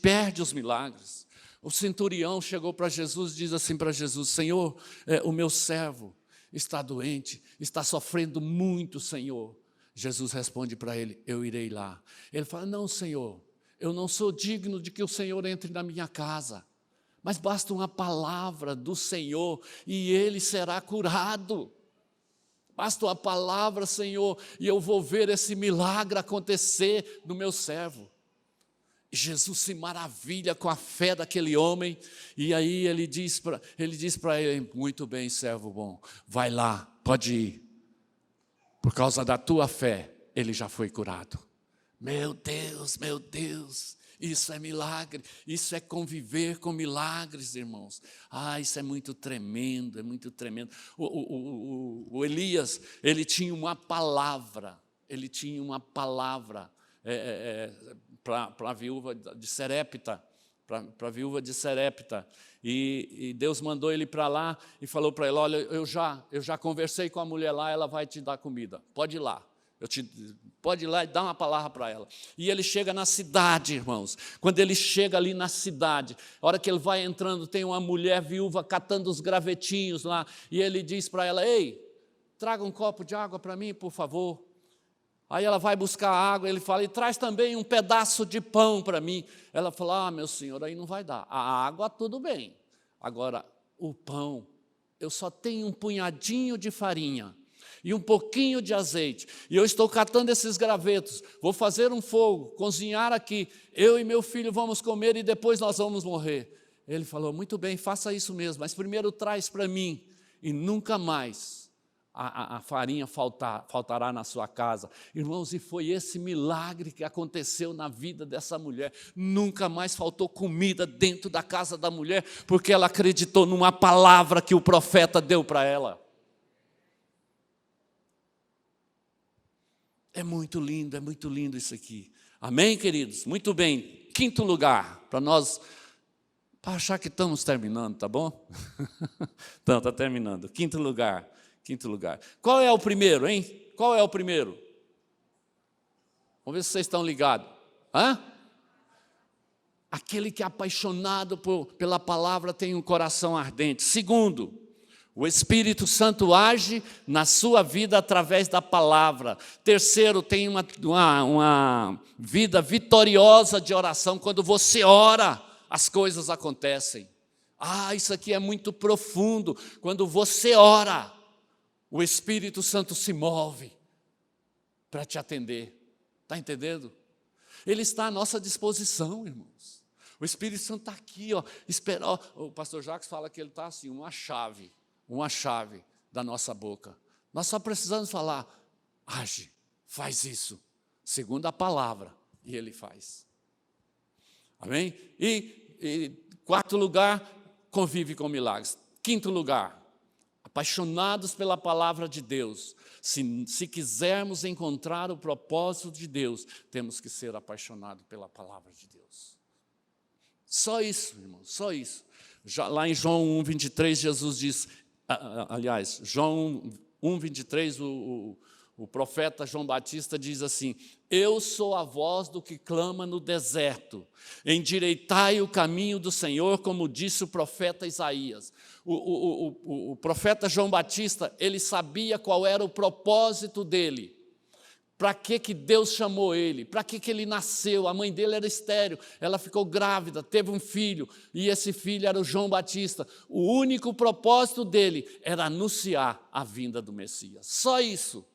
perde os milagres. O centurião chegou para Jesus e diz assim para Jesus, Senhor, o meu servo está doente, está sofrendo muito, Senhor. Jesus responde para ele, eu irei lá. Ele fala, não, Senhor, eu não sou digno de que o Senhor entre na minha casa. Mas basta uma palavra do Senhor e ele será curado. Basta uma palavra, Senhor, e eu vou ver esse milagre acontecer no meu servo. E Jesus se maravilha com a fé daquele homem, e aí ele diz para ele, muito bem, servo bom, vai lá, pode ir. Por causa da tua fé, ele já foi curado. Meu Deus, isso é milagre, isso é conviver com milagres, irmãos. Isso é muito tremendo, O Elias, ele tinha uma palavra para a viúva de Serepta, e Deus mandou ele para lá e falou para ele, olha, eu já conversei com a mulher lá, ela vai te dar comida, pode ir lá. Pode ir lá e dar uma palavra para ela. E ele chega na cidade, irmãos. Quando ele chega ali na cidade, a hora que ele vai entrando, tem uma mulher viúva catando os gravetinhos lá. E ele diz para ela, ei, traga um copo de água para mim, por favor. Aí ela vai buscar água, ele fala, e traz também um pedaço de pão para mim. Ela fala, meu senhor, aí não vai dar. A água, tudo bem. Agora, o pão, eu só tenho um punhadinho de farinha e um pouquinho de azeite, e eu estou catando esses gravetos, vou fazer um fogo, cozinhar aqui, eu e meu filho vamos comer e depois nós vamos morrer. Ele falou, muito bem, faça isso mesmo, mas primeiro traz para mim, e nunca mais a farinha faltará na sua casa. Irmãos, e foi esse milagre que aconteceu na vida dessa mulher. Nunca mais faltou comida dentro da casa da mulher, porque ela acreditou numa palavra que o profeta deu para ela. É muito lindo isso aqui. Amém, queridos? Muito bem. Quinto lugar, para achar que estamos terminando, tá bom? Então, está terminando. Quinto lugar. Qual é o primeiro, hein? Qual é o primeiro? Vamos ver se vocês estão ligados. Aquele que é apaixonado pela palavra tem um coração ardente. Segundo, o Espírito Santo age na sua vida através da palavra. Terceiro, tem uma vida vitoriosa de oração. Quando você ora, as coisas acontecem. Isso aqui é muito profundo. Quando você ora, o Espírito Santo se move para te atender. Está entendendo? Ele está à nossa disposição, irmãos. O Espírito Santo está aqui, espera. O pastor Jacques fala que ele está assim, uma chave da nossa boca. Nós só precisamos falar, age, faz isso, segundo a palavra, e ele faz. Amém? E quarto lugar, convive com milagres. Quinto lugar, apaixonados pela palavra de Deus. Se quisermos encontrar o propósito de Deus, temos que ser apaixonados pela palavra de Deus. Só isso, irmãos, só isso. Lá em João 1:23, Jesus diz, aliás, João 1:23, o profeta João Batista diz assim, eu sou a voz do que clama no deserto, endireitai o caminho do Senhor, como disse o profeta Isaías. O profeta João Batista, ele sabia qual era o propósito dele, para que Deus chamou ele, para que ele nasceu. A mãe dele era estéril, ela ficou grávida, teve um filho, e esse filho era o João Batista. O único propósito dele era anunciar a vinda do Messias, só isso.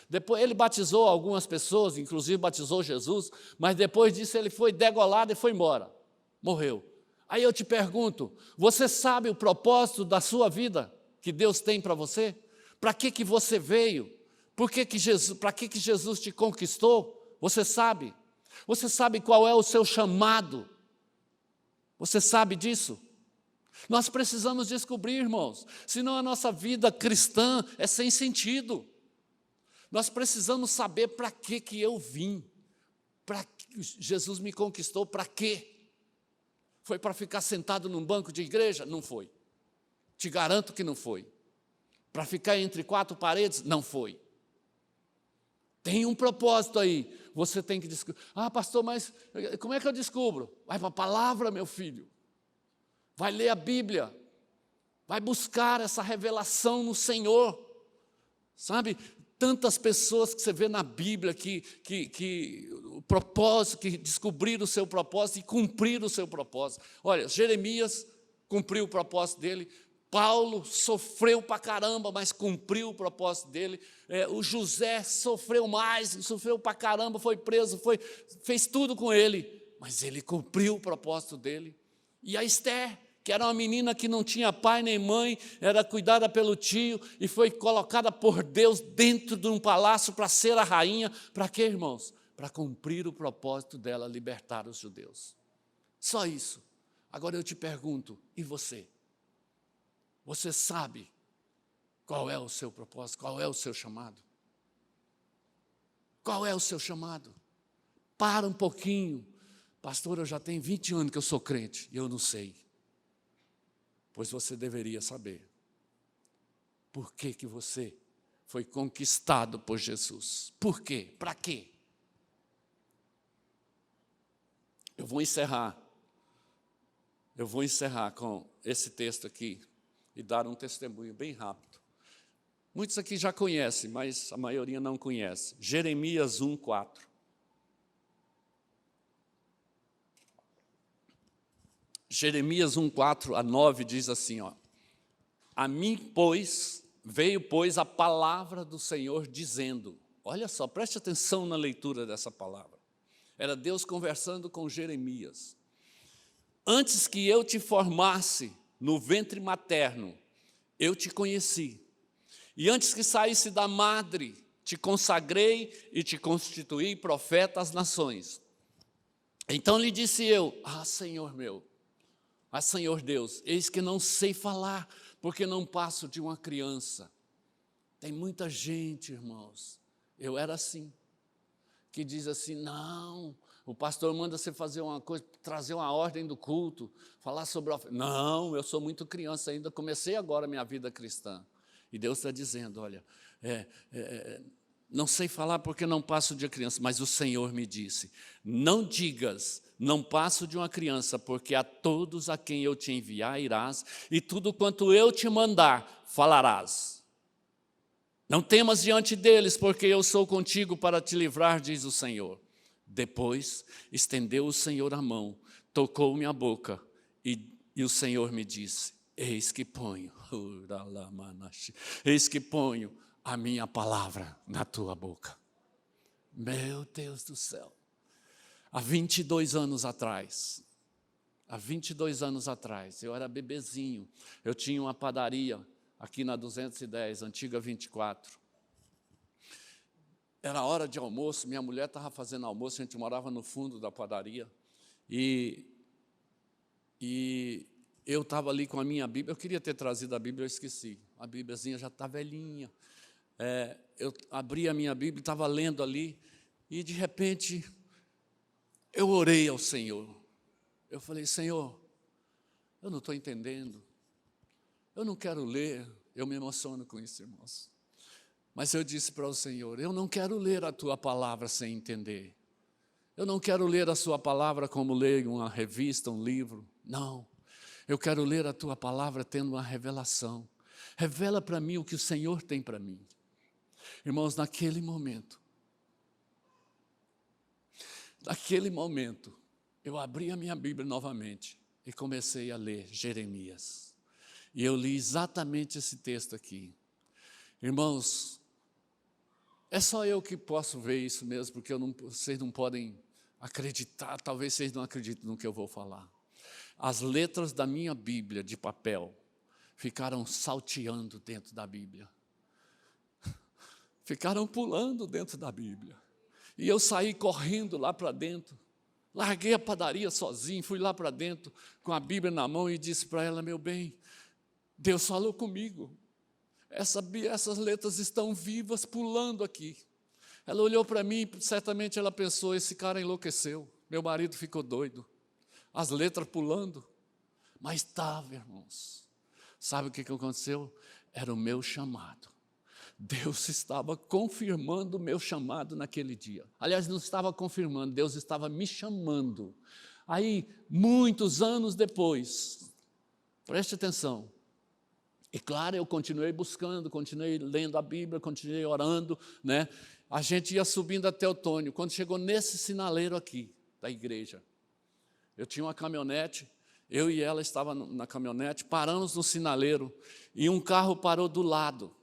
Depois ele batizou algumas pessoas, inclusive batizou Jesus, mas depois disso ele foi degolado e foi embora, morreu. Aí eu te pergunto, você sabe o propósito da sua vida que Deus tem para você? Para que você veio? Para que Jesus te conquistou? Você sabe? Você sabe qual é o seu chamado? Você sabe disso? Nós precisamos descobrir, irmãos, senão a nossa vida cristã é sem sentido. Nós precisamos saber para que eu vim, para que Jesus me conquistou, para quê? Foi para ficar sentado num banco de igreja? Não foi. Te garanto que não foi. Para ficar entre quatro paredes? Não foi. Tem um propósito aí, você tem que descobrir. Pastor, mas como é que eu descubro? Vai para a palavra, meu filho. Vai ler a Bíblia. Vai buscar essa revelação no Senhor. Sabe? Tantas pessoas que você vê na Bíblia que o propósito, que descobriram o seu propósito e cumpriram o seu propósito. Olha, Jeremias cumpriu o propósito dele, Paulo sofreu para caramba, mas cumpriu o propósito dele. O José sofreu para caramba, foi preso, fez tudo com ele, mas ele cumpriu o propósito dele. E a Esther, que era uma menina que não tinha pai nem mãe, era cuidada pelo tio e foi colocada por Deus dentro de um palácio para ser a rainha. Para quê, irmãos? Para cumprir o propósito dela, libertar os judeus. Só isso. Agora eu te pergunto, e você? Você sabe qual é o seu propósito, qual é o seu chamado? Qual é o seu chamado? Para um pouquinho. Pastor, eu já tenho 20 anos que eu sou crente e eu não sei. Pois você deveria saber. Por que você foi conquistado por Jesus? Por quê? Para quê? Eu vou encerrar com esse texto aqui e dar um testemunho bem rápido. Muitos aqui já conhecem, mas a maioria não conhece. Jeremias 1:4. Jeremias 1:4-9 diz assim, a mim, veio, pois, a palavra do Senhor dizendo, olha só, preste atenção na leitura dessa palavra. Era Deus conversando com Jeremias. Antes que eu te formasse no ventre materno, eu te conheci. E antes que saísse da madre, te consagrei e te constituí profeta às nações. Então lhe disse eu, Senhor meu, Senhor Deus, eis que não sei falar, porque não passo de uma criança. Tem muita gente, irmãos, eu era assim, que diz assim, não, o pastor manda você fazer uma coisa, trazer uma ordem do culto, falar sobre a... Não, eu sou muito criança ainda, comecei agora a minha vida cristã. E Deus está dizendo, olha, não sei falar porque não passo de criança, mas o Senhor me disse, não digas, não passo de uma criança, porque a todos a quem eu te enviar irás, e tudo quanto eu te mandar, falarás. Não temas diante deles, porque eu sou contigo para te livrar, diz o Senhor. Depois estendeu o Senhor a mão, tocou minha boca, e o Senhor me disse, eis que ponho a minha palavra na tua boca. Meu Deus do céu. Há 22 anos atrás, eu era bebezinho, eu tinha uma padaria aqui na 210, antiga 24. Era hora de almoço, minha mulher estava fazendo almoço, a gente morava no fundo da padaria, e eu estava ali com a minha Bíblia, eu queria ter trazido a Bíblia, eu esqueci, a Bíbliazinha já está velhinha. Eu abri a minha Bíblia, estava lendo ali, e de repente, eu orei ao Senhor. Eu falei, Senhor, eu não estou entendendo, eu não quero ler, eu me emociono com isso, irmãos. Mas eu disse para o Senhor, eu não quero ler a tua palavra sem entender. Eu não quero ler a sua palavra como ler uma revista, um livro. Não, eu quero ler a tua palavra tendo uma revelação. Revela para mim o que o Senhor tem para mim. Irmãos, naquele momento, eu abri a minha Bíblia novamente e comecei a ler Jeremias. E eu li exatamente esse texto aqui. Irmãos, é só eu que posso ver isso mesmo, porque vocês não podem acreditar, talvez vocês não acreditem no que eu vou falar. As letras da minha Bíblia de papel ficaram salteando dentro da Bíblia. Ficaram pulando dentro da Bíblia. E eu saí correndo lá para dentro. Larguei a padaria sozinho, fui lá para dentro com a Bíblia na mão e disse para ela, meu bem, Deus falou comigo. Essas letras estão vivas, pulando aqui. Ela olhou para mim, certamente ela pensou, esse cara enlouqueceu. Meu marido ficou doido. As letras pulando. Mas estava, irmãos. Sabe o que aconteceu? Era o meu chamado. Deus estava confirmando o meu chamado naquele dia. Aliás, não estava confirmando, Deus estava me chamando. Aí, muitos anos depois, preste atenção, e claro, eu continuei buscando, continuei lendo a Bíblia, continuei orando, né? A gente ia subindo até o Tônio. Quando chegou nesse sinaleiro aqui, da igreja, eu tinha uma caminhonete, eu e ela estávamos na caminhonete, paramos no sinaleiro, e um carro parou do lado,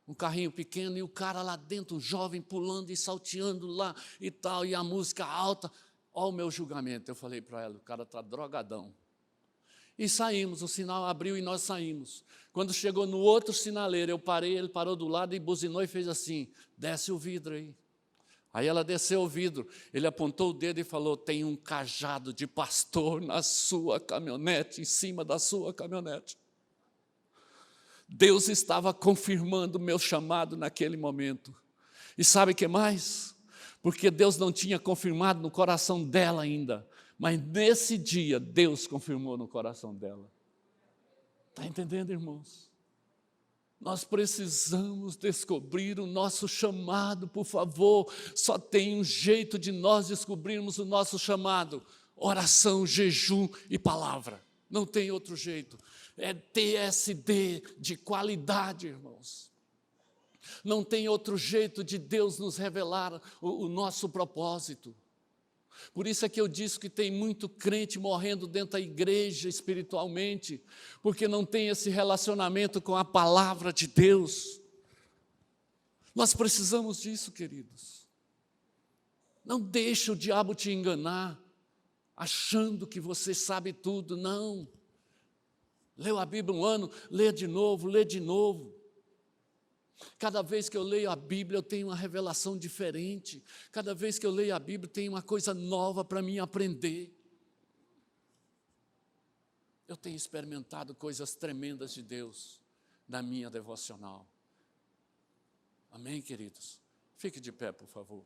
um carrinho pequeno, e o cara lá dentro, um jovem pulando e salteando lá e tal, e a música alta. Olha o meu julgamento, eu falei para ela, o cara está drogadão. E saímos, o sinal abriu e nós saímos. Quando chegou no outro sinaleiro, eu parei, ele parou do lado e buzinou e fez assim, desce o vidro aí. Aí ela desceu o vidro, ele apontou o dedo e falou, tem um cajado de pastor na sua caminhonete, em cima da sua caminhonete. Deus estava confirmando o meu chamado naquele momento. E sabe o que mais? Porque Deus não tinha confirmado no coração dela ainda. Mas nesse dia, Deus confirmou no coração dela. Está entendendo, irmãos? Nós precisamos descobrir o nosso chamado, por favor. Só tem um jeito de nós descobrirmos o nosso chamado. Oração, jejum e palavra. Não tem outro jeito. É TSD de qualidade, irmãos. Não tem outro jeito de Deus nos revelar o nosso propósito. Por isso é que eu disse que tem muito crente morrendo dentro da igreja espiritualmente, porque não tem esse relacionamento com a palavra de Deus. Nós precisamos disso, queridos. Não deixe o diabo te enganar. achando que você sabe tudo. Não. Leu a Bíblia um ano, lê de novo, lê de novo. Cada vez que eu leio a Bíblia, eu tenho uma revelação diferente. Cada vez que eu leio a Bíblia, tem uma coisa nova para mim aprender. Eu tenho experimentado coisas tremendas de Deus na minha devocional. Amém, queridos? Fique de pé, por favor.